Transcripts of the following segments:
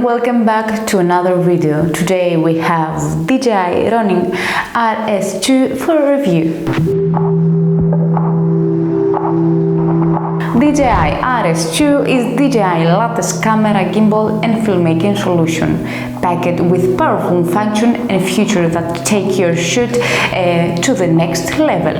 welcome back to another video. Today we have DJI running RS2 for review. DJI RS2 is DJI latest camera gimbal and filmmaking solution, packed with powerful function and features that take your shoot to the next level.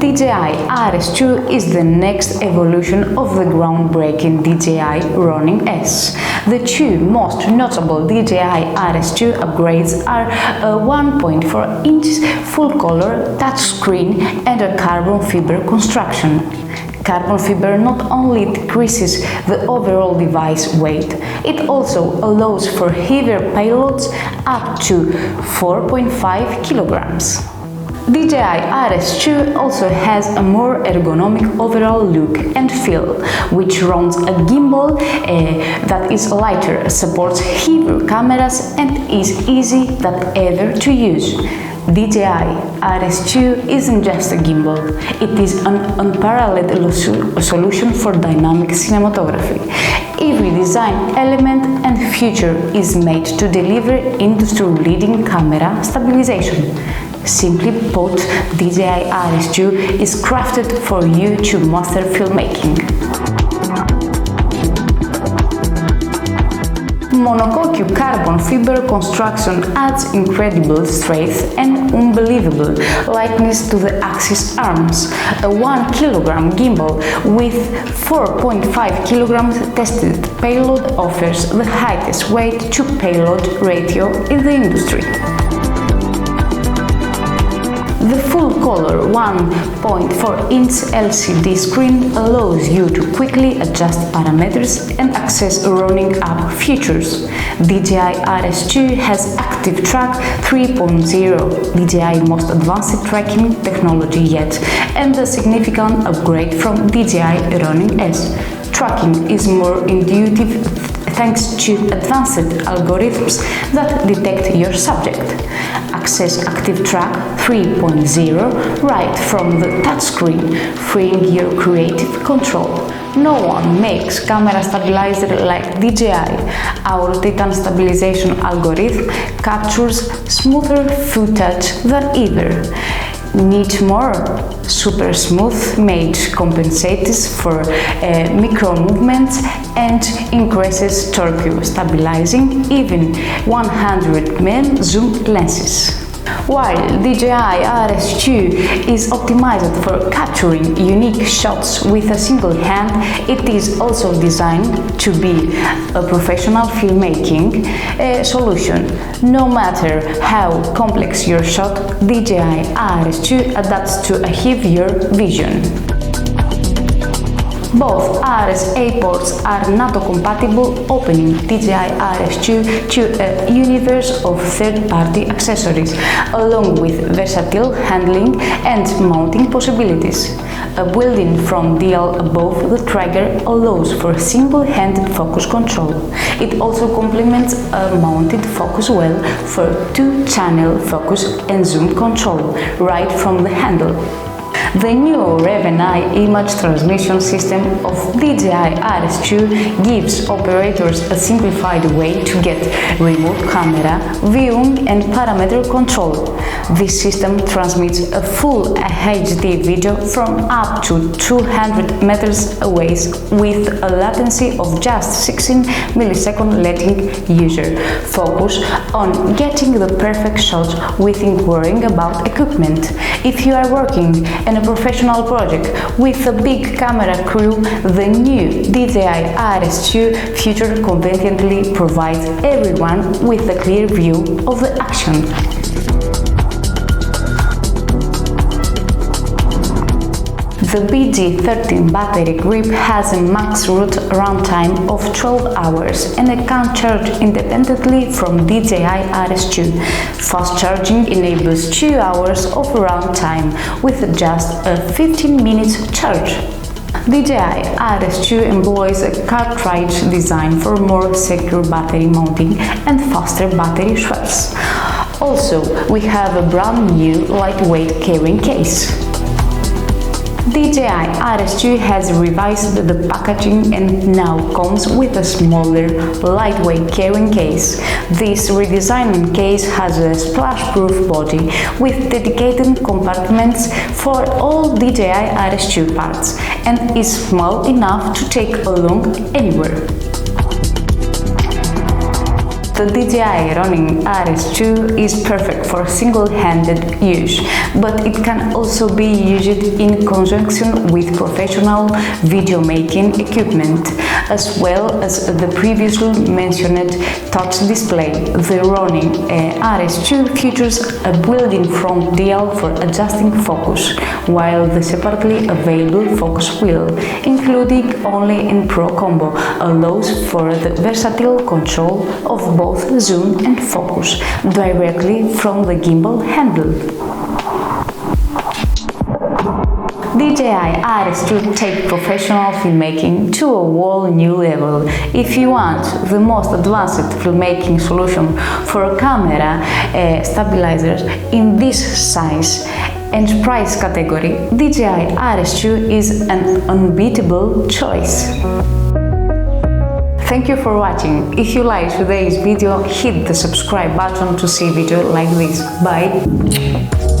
DJI RS2 is the next evolution of the groundbreaking DJI RS. The two most notable DJI RS2 upgrades are a 1.4-inch full-color touchscreen and a carbon fiber construction. Carbon fiber not only decreases the overall device weight, it also allows for heavier payloads up to 4.5 kilograms. DJI RS2 also has a more ergonomic overall look and feel, which runs a gimbal that is lighter, supports heavier cameras and is easy than ever to use. DJI RS2 isn't just a gimbal, it is an unparalleled solution for dynamic cinematography. Every design element and feature is made to deliver industry-leading camera stabilization. Simply put, DJI RS2 is crafted for you to master filmmaking. Monocoque carbon fiber construction adds incredible strength and unbelievable lightness to the axis arms. A 1 kilogram gimbal with 4.5 kilograms tested payload offers the highest weight to payload ratio in the industry. The full-color 1.4-inch LCD screen allows you to quickly adjust parameters and access running up features. DJI RS2 has Active Track 3.0, DJI most advanced tracking technology yet, and a significant upgrade from DJI RS. Tracking is more intuitive thanks to advanced algorithms that detect your subject. Access Active Track 3.0 right from the touchscreen, freeing your creative control. No one makes camera stabilizer like DJI. Our Titan stabilization algorithm captures smoother footage than ever. Need more? Super smooth made compensates for micro movements and increases torque, stabilizing even 100mm zoom lenses. While DJI RS2 is optimized for capturing unique shots with a single hand, it is also designed to be a professional filmmaking solution. No matter how complex your shot, DJI RS2 adapts to a heavier vision. Both RSA ports are NATO compatible, opening DJI RS2 to a universe of third-party accessories, along with versatile handling and mounting possibilities. A built-in front dial above the trigger allows for single-handed focus control. It also complements a mounted focus well for two-channel focus and zoom control right from the handle. The new Rev-Eye image transmission system of DJI RS2 gives operators a simplified way to get remote camera viewing and parameter control. This system transmits a full HD video from up to 200 meters away with a latency of just 16 milliseconds, letting user focus on getting the perfect shot without worrying about equipment. If you are working in a professional project with a big camera crew, the new DJI RS2 feature conveniently provides everyone with a clear view of the action. The BG13 battery grip has a max root runtime of 12 hours and it can charge independently from DJI RS2. Fast charging enables 2 hours of runtime with just a 15-minute charge. DJI RS2 employs a cartridge design for more secure battery mounting and faster battery swaps. Also, we have a brand new lightweight carrying case. DJI RS2 has revised the packaging and now comes with a smaller, lightweight carrying case. This redesigned case has a splash-proof body with dedicated compartments for all DJI RS2 parts and is small enough to take along anywhere. The DJI Ronin RS2 is perfect for single-handed use, but it can also be used in conjunction with professional video-making equipment, as well as the previously mentioned touch display. The Ronin RS2 features a built-in front dial for adjusting focus, while the separately available focus wheel, including only in Pro Combo, allows for the versatile control of both zoom and focus directly from the gimbal handle. DJI RS2 take professional filmmaking to a whole new level. If you want the most advanced filmmaking solution for camera stabilizers in this size and price category, DJI RS2 is an unbeatable choice. Thank you for watching. If you like today's video, hit the subscribe button to see videos like this. Bye!